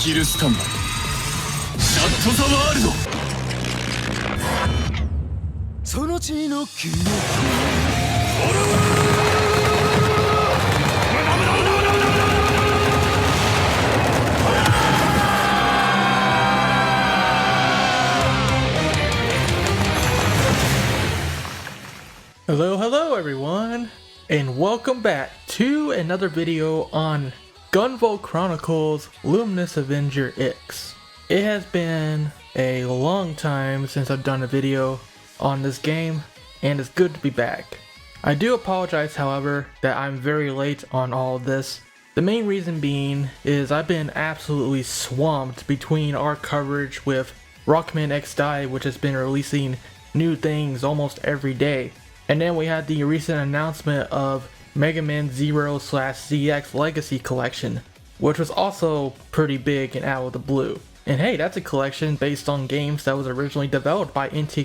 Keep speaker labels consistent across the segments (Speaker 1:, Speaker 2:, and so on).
Speaker 1: キルスタンバイシャットザワールドその地の記憶
Speaker 2: Hello everyone, and welcome back to another video on Gunvolt Chronicles Luminous Avenger X. It has been a long time since I've done a video on this game, and it's good to be back. I do apologize, however, that I'm very late on all of this. The main reason being is I've been absolutely swamped between our coverage with Megaman-esque, which has been releasing new things almost every day. And then we had the recent announcement of Mega Man 0/ZX Legacy Collection, which was also pretty big and out of the blue. And hey, that's a collection based on games that was originally developed by Inti.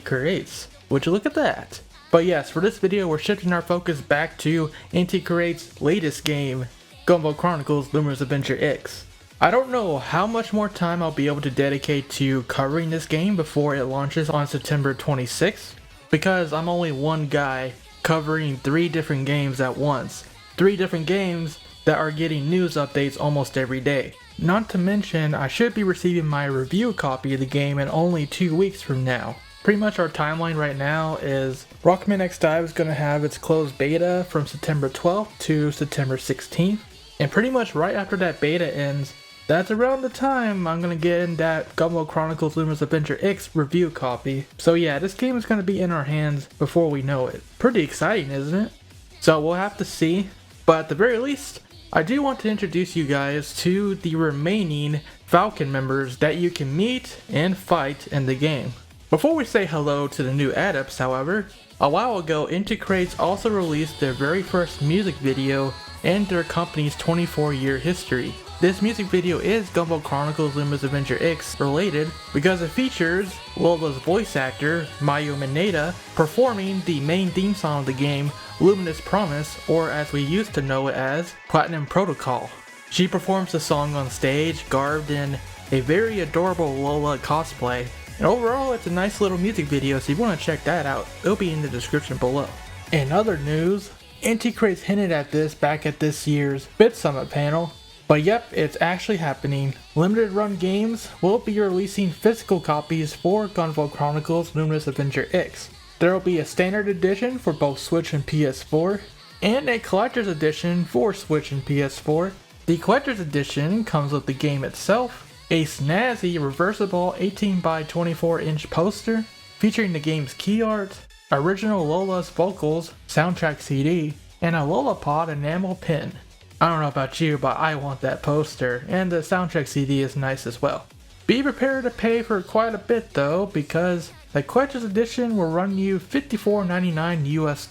Speaker 2: Would you look at that? But yes, for this video we're shifting our focus back to Inti's latest game, Gunvolt Chronicles Luminous Avenger X. I don't know how much more time I'll be able to dedicate to covering this game before it launches on September 26th. Because I'm only one guy covering 3 different games at once. 3 different games that are getting news updates almost every day. Not to mention, I should be receiving my review copy of the game in only 2 weeks from now. Pretty much our timeline right now is Megaman-esque is going to have its closed beta from September 12th to September 16th. And pretty much right after that beta ends, that's around the time I'm going to get in that Gunvolt Chronicles Luminous Avenger X review copy. So yeah, this game is going to be in our hands before we know it. Pretty exciting, isn't it? So we'll have to see. But at the very least, I do want to introduce you guys to the remaining Falcon members that you can meet and fight in the game. Before we say hello to the new adepts, however, a while ago Inti also released their very first music video and their company's 24-year history. This music video is Gunvolt Chronicles Luminous Avenger X related because it features Lola's voice actor, Mayu Mineta, performing the main theme song of the game, Luminous Promise, or as we used to know it as, Platinum Protocol. She performs the song on stage, garbed in a very adorable Lola cosplay, and overall it's a nice little music video, so if you want to check that out, it'll be in the description below. In other news, Inti hinted at this back at this year's Bit Summit panel. But yep, it's actually happening. Limited Run Games will be releasing physical copies for Gunvolt Chronicles Luminous Avenger X. There will be a standard edition for both Switch and PS4, and a collector's edition for Switch and PS4. The collector's edition comes with the game itself, a snazzy reversible 18x24-inch poster featuring the game's key art, original Lola's vocals, soundtrack CD, and a Lolapod enamel pin. I don't know about you, but I want that poster, and the soundtrack CD is nice as well. Be prepared to pay for quite a bit though, because the collector's edition will run you $54.99 US,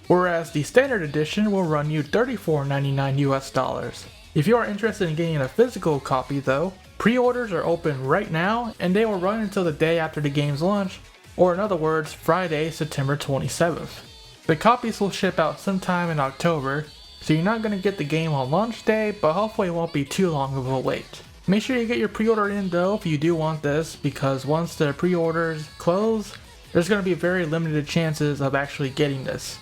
Speaker 2: whereas the standard edition will run you $34.99 US. If you are interested in getting a physical copy though, pre-orders are open right now, and they will run until the day after the game's launch, or in other words, Friday, September 27th. The copies will ship out sometime in October, so you're not going to get the game on launch day, but hopefully it won't be too long of a wait. Make sure you get your pre-order in though if you do want this, because once the pre-orders close, there's going to be very limited chances of actually getting this.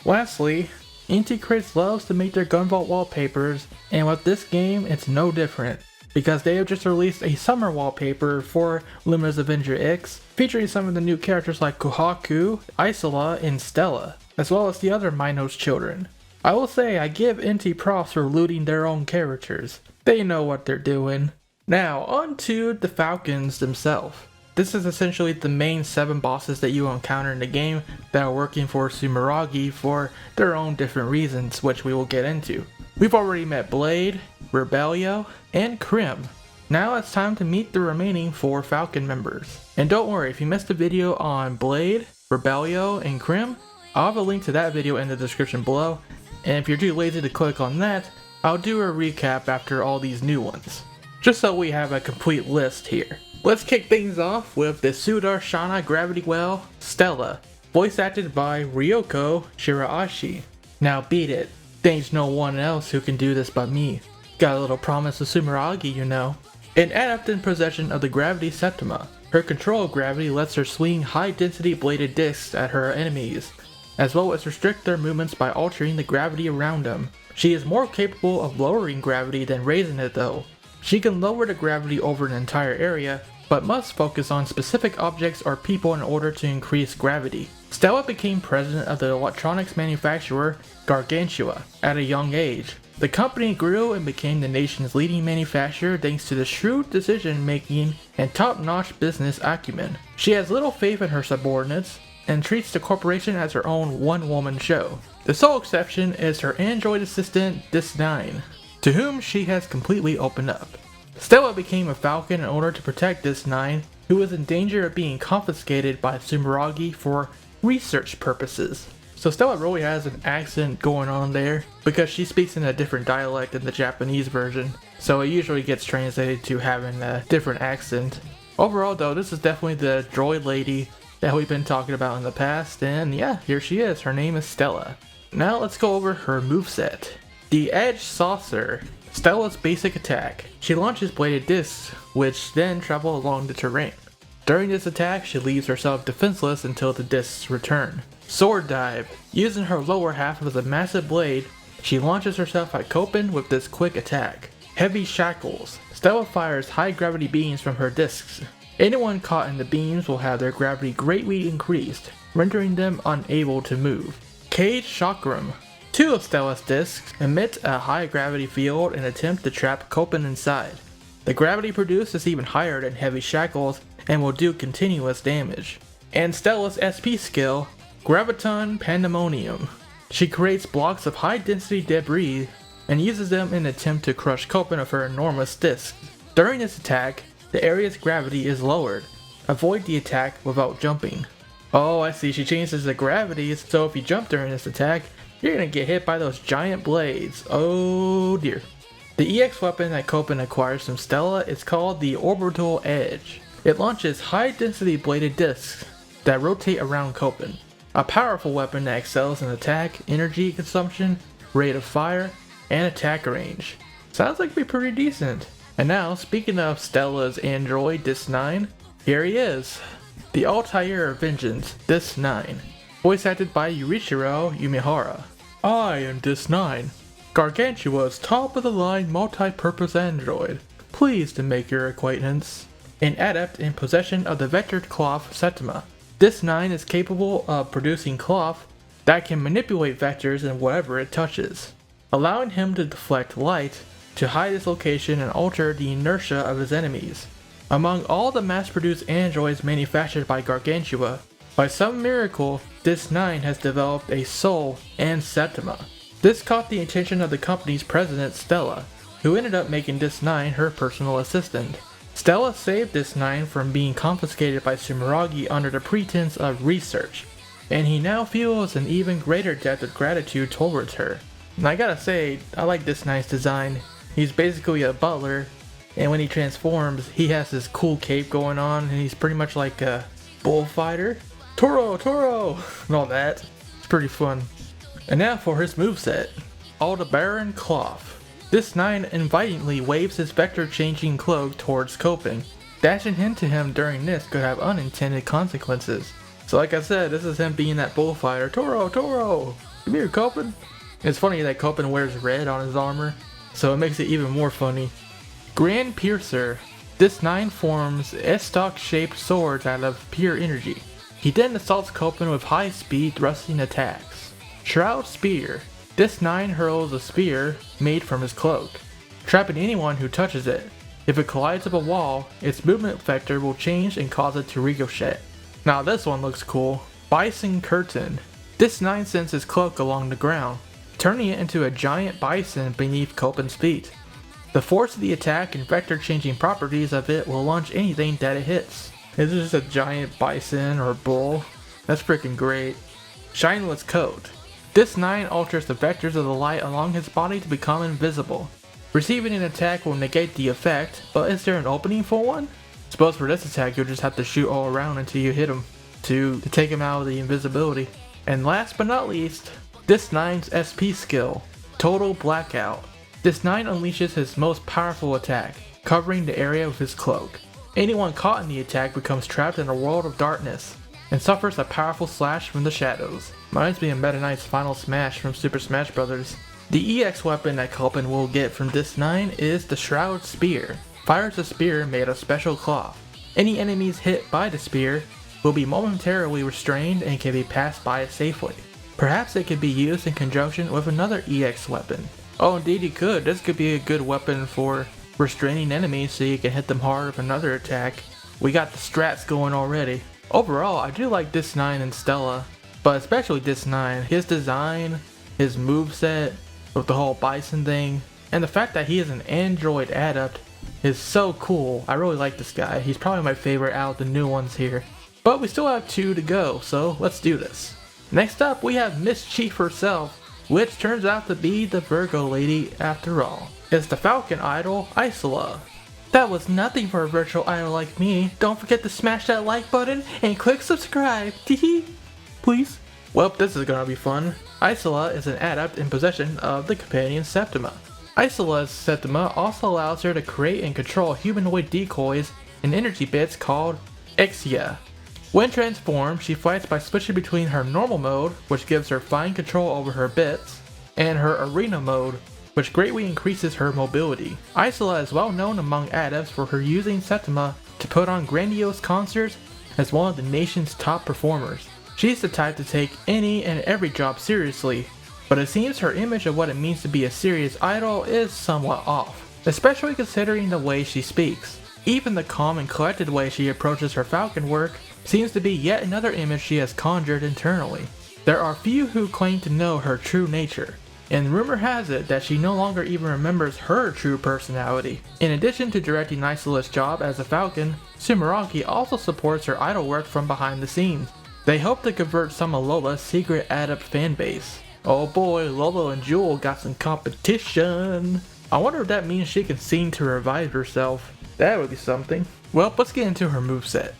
Speaker 2: Lastly, Inti loves to make their Gunvolt wallpapers, and with this game it's no different, because they have just released a summer wallpaper for Luminous Avenger X, featuring some of the new characters like Kohaku, Isola, and Stella, as well as the other Minos children. I will say I give Inti props for looting their own characters. They know what they're doing. Now on to the Falcons themselves. This is essentially the main 7 bosses that you encounter in the game that are working for Sumeragi for their own different reasons, which we will get into. We've already met Blade, Rebellio, and Crimm. Now it's time to meet the remaining 4 Falcon members. And don't worry, if you missed the video on Blade, Rebellio, and Crimm, I'll have a link to that video in the description below. And if you're too lazy to click on that, I'll do a recap after all these new ones, just so we have a complete list here. Let's kick things off with the Sudarshana Gravity Well, Stella, voice acted by Ryoko Shiraishi. Now beat it, there ain't no one else who can do this but me. Got a little promise of Sumeragi, you know. An adept in possession of the Gravity Septima, her control of gravity lets her swing high-density bladed discs at her enemies, as well as restrict their movements by altering the gravity around them. She is more capable of lowering gravity than raising it though. She can lower the gravity over an entire area, but must focus on specific objects or people in order to increase gravity. Stella became president of the electronics manufacturer Gargantua at a young age. The company grew and became the nation's leading manufacturer thanks to the shrewd decision making and top-notch business acumen. She has little faith in her subordinates and treats the corporation as her own one-woman show. The sole exception is her android assistant Dystnine, to whom she has completely opened up. Stella became a Falcon in order to protect Dystnine, who was in danger of being confiscated by Sumeragi for research purposes. So Stella really has an accent going on there, because she speaks in a different dialect than the Japanese version, so it usually gets translated to having a different accent. Overall though, this is definitely the droid lady that we've been talking about in the past, and yeah, here she is. Her name is Stella. Now let's go over her moveset. The Edge Saucer, Stella's basic attack. She launches bladed discs, which then travel along the terrain. During this attack, she leaves herself defenseless until the discs return. Sword Dive. Using her lower half as a massive blade, she launches herself at Copen with this quick attack. Heavy Shackles. Stella fires high gravity beams from her discs. Anyone caught in the beams will have their gravity greatly increased, rendering them unable to move. Cage Chakram. Two of Stella's discs emit a high gravity field and attempt to trap Copen inside. The gravity produced is even higher than Heavy Shackles and will do continuous damage. And Stella's SP skill, Graviton Pandemonium. She creates blocks of high density debris and uses them in an attempt to crush Copen with her enormous discs. During this attack, the area's gravity is lowered. Avoid the attack without jumping. Oh, I see, she changes the gravities, so if you jump during this attack, you're gonna get hit by those giant blades. Oh dear. The EX weapon that Copen acquires from Stella is called the Orbital Edge. It launches high density bladed discs that rotate around Copen. A powerful weapon that excels in attack, energy consumption, rate of fire, and attack range. Sounds like it'd be pretty decent. And now, speaking of Stella's android Dystnine, here he is. The Altair of Vengeance, Dystnine. Voice acted by Yurichiro Yumihara. I am Dystnine, Gargantua's top-of-the-line multi-purpose android. Pleased to make your acquaintance. An adept in possession of the vectored cloth Septima. Dystnine is capable of producing cloth that can manipulate vectors in whatever it touches, allowing him to deflect light to hide his location and alter the inertia of his enemies. Among all the mass-produced androids manufactured by Gargantua, by some miracle, Dystnine has developed a soul and Septima. This caught the attention of the company's president Stella, who ended up making Dystnine her personal assistant. Stella saved Dystnine from being confiscated by Sumeragi under the pretense of research, and he now feels an even greater debt of gratitude towards her. And I gotta say, I like Dystnine's design. He's basically a butler, and when he transforms, he has this cool cape going on, and he's pretty much like a bullfighter. Toro, Toro, and all that. It's pretty fun. And now for his moveset. Aldebaran Cloth. Dystnine invitingly waves his vector-changing cloak towards Copen. Dashing into him during this could have unintended consequences. So like I said, this is him being that bullfighter. Toro, Toro, come here, Copen. It's funny that Copen wears red on his armor, so it makes it even more funny. Grand Piercer. Dystnine forms S-stock-shaped swords out of pure energy. He then assaults Copen with high-speed thrusting attacks. Shroud Spear. Dystnine hurls a spear made from his cloak, trapping anyone who touches it. If it collides with a wall, its movement vector will change and cause it to ricochet. Now this one looks cool. Bison Curtain. Dystnine sends his cloak along the ground, turning it into a giant bison beneath Copen's feet. The force of the attack and vector changing properties of it will launch anything that it hits. Is it just a giant bison or bull? That's freaking great. Shineless Coat. Dystnine alters the vectors of the light along his body to become invisible. Receiving an attack will negate the effect, but is there an opening for one? Suppose for this attack you'll just have to shoot all around until you hit him to take him out of the invisibility. And last but not least, Dystnine's SP skill, Total Blackout. Dystnine unleashes his most powerful attack, covering the area with his cloak. Anyone caught in the attack becomes trapped in a world of darkness and suffers a powerful slash from the shadows. Reminds me of Meta Knight's final smash from Super Smash Bros. The EX weapon that Culpin will get from Dystnine is the Shroud Spear. Fires a spear made of special cloth. Any enemies hit by the spear will be momentarily restrained and can be passed by safely. Perhaps it could be used in conjunction with another EX weapon. Oh, indeed you could. This could be a good weapon for restraining enemies so you can hit them hard with another attack. We got the strats going already. Overall, I do like Dystnine and Stella, but especially Dystnine. His design, his moveset, with the whole bison thing, and the fact that he is an android adept is so cool. I really like this guy. He's probably my favorite out of the new ones here. But we still have 2 to go, so let's do this. Next up, we have Mischief herself, which turns out to be the Virgo lady after all. It's the Falcon idol, Isola. That was nothing for a virtual idol like me. Don't forget to smash that like button and click subscribe. Teehee. Please. Well, this is gonna be fun. Isola is an adept in possession of the companion Septima. Isola's Septima also allows her to create and control humanoid decoys and energy bits called Exia. When transformed, she fights by switching between her normal mode, which gives her fine control over her bits, and her arena mode, which greatly increases her mobility. Isola is well known among adepts for her using Septima to put on grandiose concerts as one of the nation's top performers. She's the type to take any and every job seriously, but it seems her image of what it means to be a serious idol is somewhat off, especially considering the way she speaks. Even the calm and collected way she approaches her Falcon work seems to be yet another image she has conjured internally. There are few who claim to know her true nature, and rumor has it that she no longer even remembers her true personality. In addition to directing Isola's job as a Falcon, Sumeragi also supports her idol work from behind the scenes. They hope to convert some of Lola's secret adept fanbase. Oh boy, Lola and Jewel got some competition. I wonder if that means she can sing to revive herself. That would be something. Well, let's get into her moveset.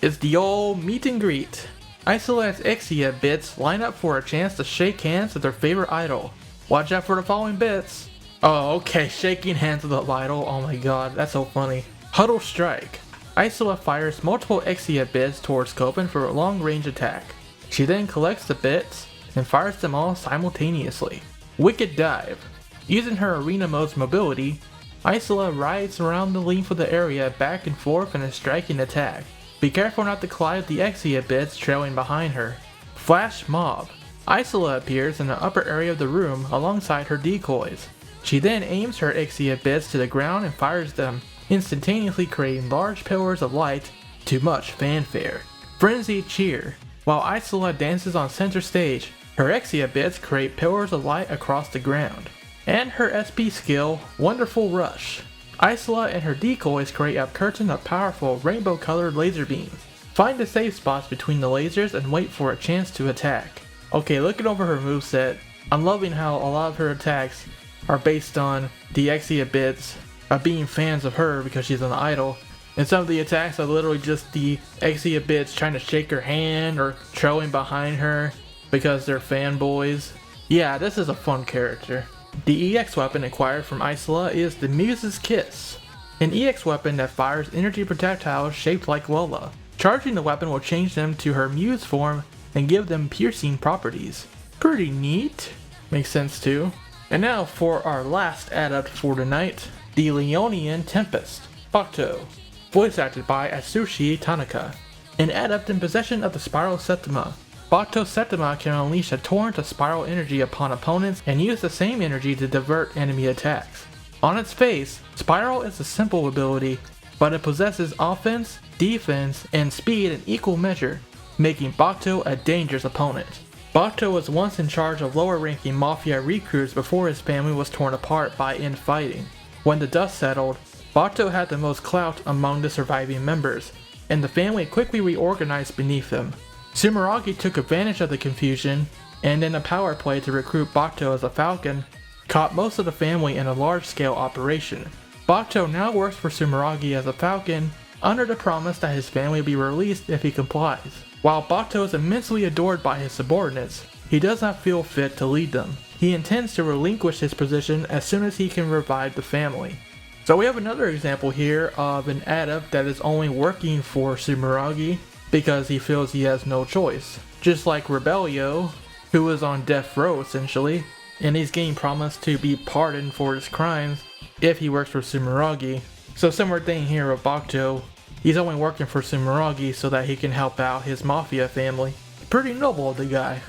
Speaker 2: It's the old meet and greet. Isola's Exia bits line up for a chance to shake hands with their favorite idol. Watch out for the following bits. Oh, okay, shaking hands with the idol. Oh my god, that's so funny. Huddle Strike. Isola fires multiple Exia bits towards Copen for a long range attack. She then collects the bits and fires them all simultaneously. Wicked Dive. Using her arena mode's mobility, Isola rides around the length of the area back and forth in a striking attack. Be careful not to collide with the Exia bits trailing behind her. Flash Mob. Isola appears in the upper area of the room alongside her decoys. She then aims her Exia bits to the ground and fires them, instantaneously creating large pillars of light to much fanfare. Frenzied Cheer. While Isola dances on center stage, her Exia bits create pillars of light across the ground. And her SP skill, Wonderful Rush. Isola and her decoys create a curtain of powerful rainbow-colored laser beams. Find the safe spots between the lasers and wait for a chance to attack. Okay, looking over her moveset, I'm loving how a lot of her attacks are based on the Exia bits being fans of her because she's an idol, and some of the attacks are literally just the Exia bits trying to shake her hand or trailing behind her because they're fanboys. Yeah, this is a fun character. The EX weapon acquired from Isola is the Muse's Kiss, an EX weapon that fires energy projectiles shaped like Lola. Charging the weapon will change them to her Muse form and give them piercing properties. Pretty neat. Makes sense too. And now for our last adept for tonight, the Leonian Tempest, Bakto. Voice acted by Atsushi Tanaka. An adept in possession of the Spiral Septima. Bakto Septima can unleash a torrent of spiral energy upon opponents and use the same energy to divert enemy attacks. On its face, Spiral is a simple ability, but it possesses offense, defense, and speed in equal measure, making Bakto a dangerous opponent. Bato was once in charge of lower ranking Mafia recruits before his family was torn apart by infighting. When the dust settled, Bato had the most clout among the surviving members, and the family quickly reorganized beneath him. Sumeragi took advantage of the confusion, and in a power play to recruit Bakto as a Falcon, caught most of the family in a large-scale operation. Bakto now works for Sumeragi as a Falcon, under the promise that his family will be released if he complies. While Bato is immensely adored by his subordinates, he does not feel fit to lead them. He intends to relinquish his position as soon as he can revive the family. So we have another example here of an adept that is only working for Sumeragi because he feels he has no choice. Just like Rebellio, who is on death row essentially, and he's getting promised to be pardoned for his crimes if he works for Sumeragi. So similar thing here with Bakto, he's only working for Sumeragi so that he can help out his mafia family. Pretty noble of the guy.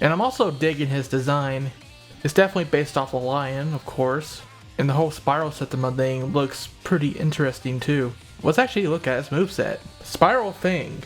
Speaker 2: And I'm also digging his design. It's definitely based off a lion, of course. And the whole spiral system thing looks pretty interesting too. Let's actually look at his moveset. Spiral Fang.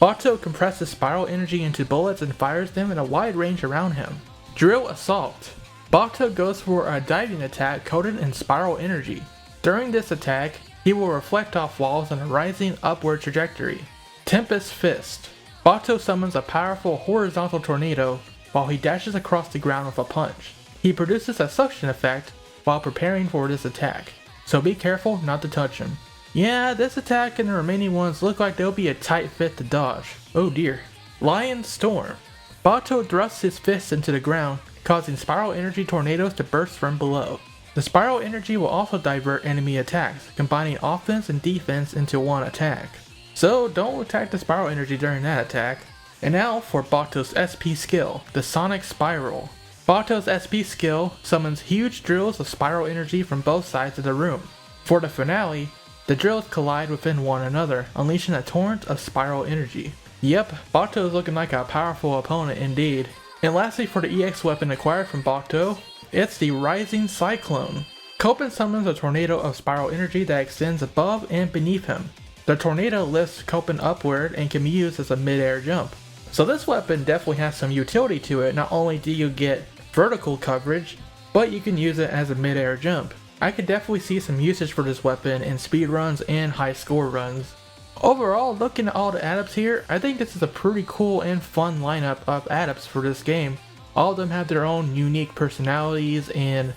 Speaker 2: Bato compresses spiral energy into bullets and fires them in a wide range around him. Drill Assault. Bato goes for a diving attack coated in spiral energy. During this attack, he will reflect off walls in a rising upward trajectory. Tempest Fist. Bato summons a powerful horizontal tornado while he dashes across the ground with a punch. He produces a suction effect while preparing for this attack, so be careful not to touch him. Yeah, this attack and the remaining ones look like they'll be a tight fit to dodge. Oh dear. Lion Storm. Bato thrusts his fists into the ground, causing spiral energy tornadoes to burst from below. The spiral energy will also divert enemy attacks, combining offense and defense into one attack. So don't attack the spiral energy during that attack. And now for Bato's SP skill, the Sonic Spiral. Bato's SP skill summons huge drills of spiral energy from both sides of the room. For the finale, the drills collide within one another, unleashing a torrent of spiral energy. Yep, Bato is looking like a powerful opponent indeed. And lastly, for the EX weapon acquired from Bakto, it's the Rising Cyclone. Copen summons a tornado of spiral energy that extends above and beneath him. The tornado lifts Copen upward and can be used as a mid-air jump. So this weapon definitely has some utility to it. Not only do you get vertical coverage, but you can use it as a mid-air jump. I could definitely see some usage for this weapon in speed runs and high score runs. Overall, looking at all the adepts here, I think this is a pretty cool and fun lineup of adepts for this game. All of them have their own unique personalities and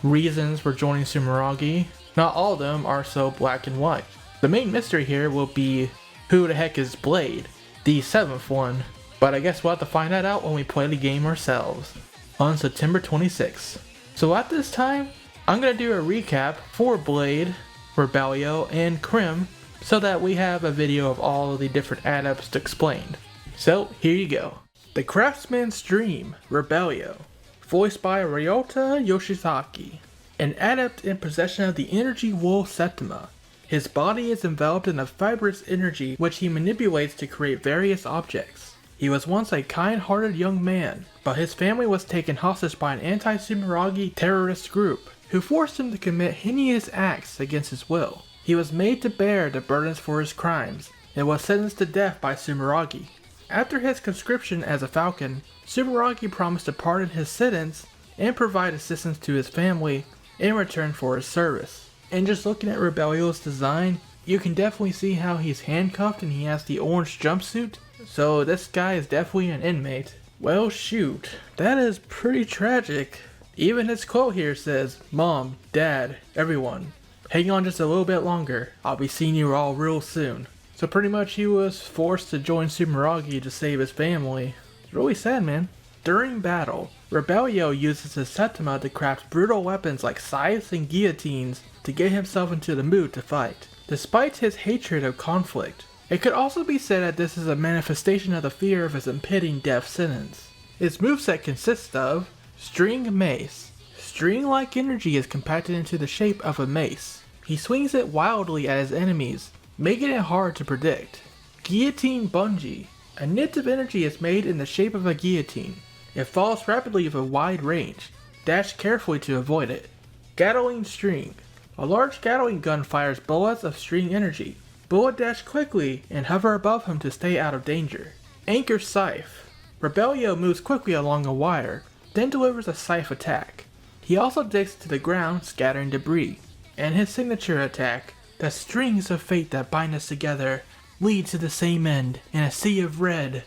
Speaker 2: reasons for joining Sumeragi. Not all of them are so black and white. The main mystery here will be who the heck is Blade, the 7th one, but I guess we'll have to find that out when we play the game ourselves on September 26th. So at this time, I'm going to do a recap for Blade, Rebellio, and Crimm so that we have a video of all of the different adepts explained. So here you go. The Craftsman's Dream, Rebellio, voiced by Ryota Yoshizaki, an adept in possession of the energy wool Septima. His body is enveloped in a fibrous energy which he manipulates to create various objects. He was once a kind-hearted young man, but his family was taken hostage by an anti-Sumeragi terrorist group, who forced him to commit heinous acts against his will. He was made to bear the burdens for his crimes, and was sentenced to death by Sumeragi. After his conscription as a Falcon, Sumeragi promised to pardon his sentence and provide assistance to his family in return for his service. And just looking at Rebellio's design, you can definitely see how he's handcuffed and he has the orange jumpsuit. So this guy is definitely an inmate. Well shoot, that is pretty tragic. Even his quote here says, "Mom, Dad, everyone, hang on just a little bit longer. I'll be seeing you all real soon." So pretty much he was forced to join Sumeragi to save his family. It's really sad, man. During battle, Rebellio uses his Septima to craft brutal weapons like scythes and guillotines to get himself into the mood to fight. Despite his hatred of conflict, it could also be said that this is a manifestation of the fear of his impending death sentence. His moveset consists of String Mace. String-like energy is compacted into the shape of a mace. He swings it wildly at his enemies, making it hard to predict. Guillotine Bungee. A nit of energy is made in the shape of a guillotine. It falls rapidly with a wide range. Dash carefully to avoid it. Gatling String. A large Gatling gun fires bullets of string energy. Bullet dash quickly and hover above him to stay out of danger. Anchor Scythe. Rebellio moves quickly along a wire, then delivers a scythe attack. He also digs to the ground, scattering debris. And his signature attack, the strings of fate that bind us together, lead to the same end in a sea of red.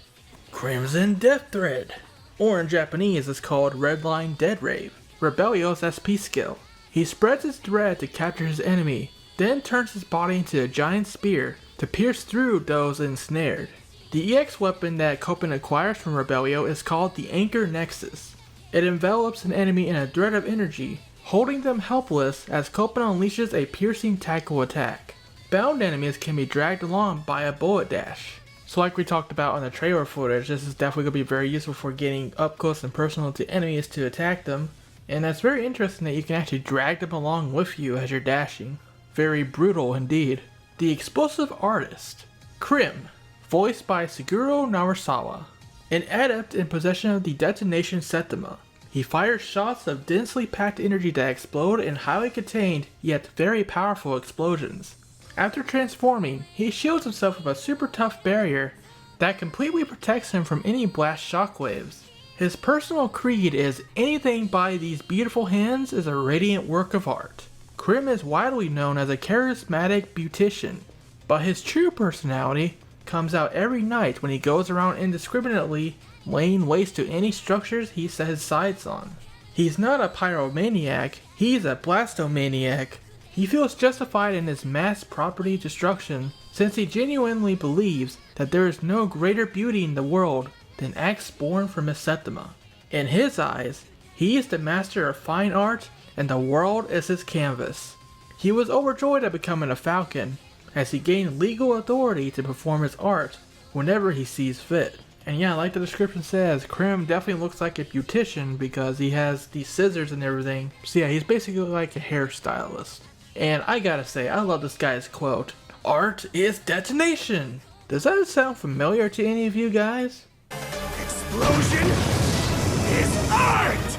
Speaker 2: Crimson Death Thread. Or in Japanese is called Redline Dead Rave, Rebellio's SP skill. He spreads his thread to capture his enemy, then turns his body into a giant spear to pierce through those ensnared. The EX weapon that Copen acquires from Rebellio is called the Anchor Nexus. It envelops an enemy in a thread of energy, holding them helpless as Copen unleashes a piercing tackle attack. Bound enemies can be dragged along by a bullet dash. So like we talked about on the trailer footage, this is definitely going to be very useful for getting up close and personal to enemies to attack them. And that's very interesting that you can actually drag them along with you as you're dashing. Very brutal indeed. The Explosive Artist, Krim, voiced by Suguro Narasawa. An adept in possession of the detonation septima. He fires shots of densely packed energy that explode in highly contained yet very powerful explosions. After transforming, he shields himself with a super tough barrier that completely protects him from any blast shockwaves. His personal creed is anything by these beautiful hands is a radiant work of art. Krim is widely known as a charismatic beautician, but his true personality comes out every night when he goes around indiscriminately laying waste to any structures he set his sights on. He's not a pyromaniac, he's a blastomaniac. He feels justified in his mass property destruction since he genuinely believes that there is no greater beauty in the world than acts born from his septima. In his eyes, he is the master of fine art and the world is his canvas. He was overjoyed at becoming a Falcon, as he gained legal authority to perform his art whenever he sees fit. And yeah, like the description says, Krim definitely looks like a beautician because he has these scissors and everything. So yeah, he's basically like a hairstylist. And I gotta say, I love this guy's quote, "Art is detonation." Does that sound familiar to any of you guys?
Speaker 1: Explosion is art!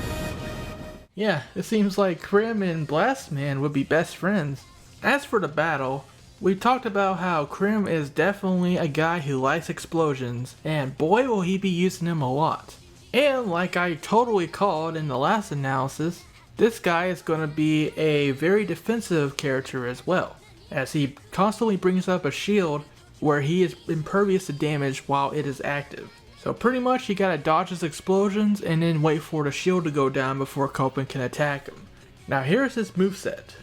Speaker 2: Yeah, it seems like Krim and Blastman would be best friends. As for the battle, we talked about how Krim is definitely a guy who likes explosions, and boy will he be using them a lot. And like I totally called in the last analysis, this guy is going to be a very defensive character as well, as he constantly brings up a shield where he is impervious to damage while it is active. So pretty much you gotta dodge his explosions and then wait for the shield to go down before Copen can attack him. Now here's his moveset.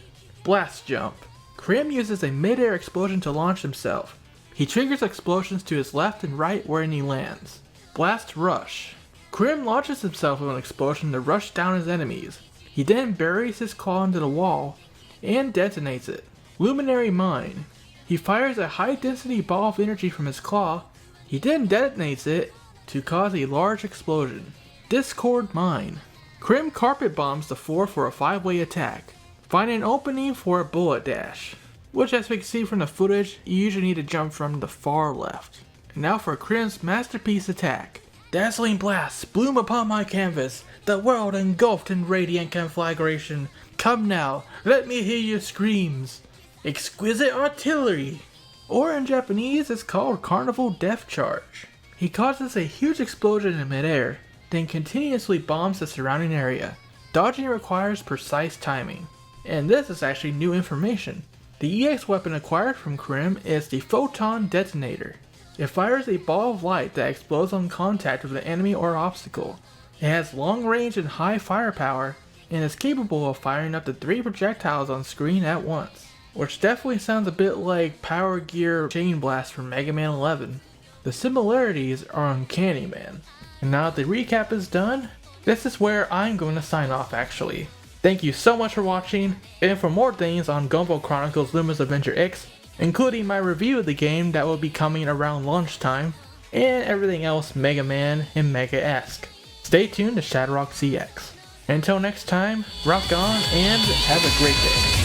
Speaker 2: Blast Jump. Krim uses a mid-air explosion to launch himself. He triggers explosions to his left and right wherein he lands. Blast Rush. Krim launches himself with an explosion to rush down his enemies. He then buries his claw into the wall and detonates it. Luminary Mine. He fires a high-density ball of energy from his claw. He then detonates it to cause a large explosion. Discord Mine. Krim carpet bombs the floor for a 5-way attack. Find an opening for a bullet dash, which as we can see from the footage, you usually need to jump from the far left. And now for Krim's masterpiece attack. Dazzling blasts bloom upon my canvas, the world engulfed in radiant conflagration. Come now, let me hear your screams. Exquisite Artillery, or in Japanese it's called Carnival Death Charge. He causes a huge explosion in midair, then continuously bombs the surrounding area. Dodging requires precise timing. And this is actually new information. The EX weapon acquired from Krim is the Photon Detonator. It fires a ball of light that explodes on contact with an enemy or obstacle. It has long range and high firepower, and is capable of firing up to 3 projectiles on screen at once. Which definitely sounds a bit like Power Gear Chain Blast from Megaman-11. The similarities are uncanny, man. And now that the recap is done, this is where I'm going to sign off actually. Thank you so much for watching, and for more things on Gunvolt Chronicles Luminous Avenger X, including my review of the game that will be coming around lunchtime, and everything else Mega Man and Mega-esque. Stay tuned to ShadowRockZX. Until next time, rock on and have a great day.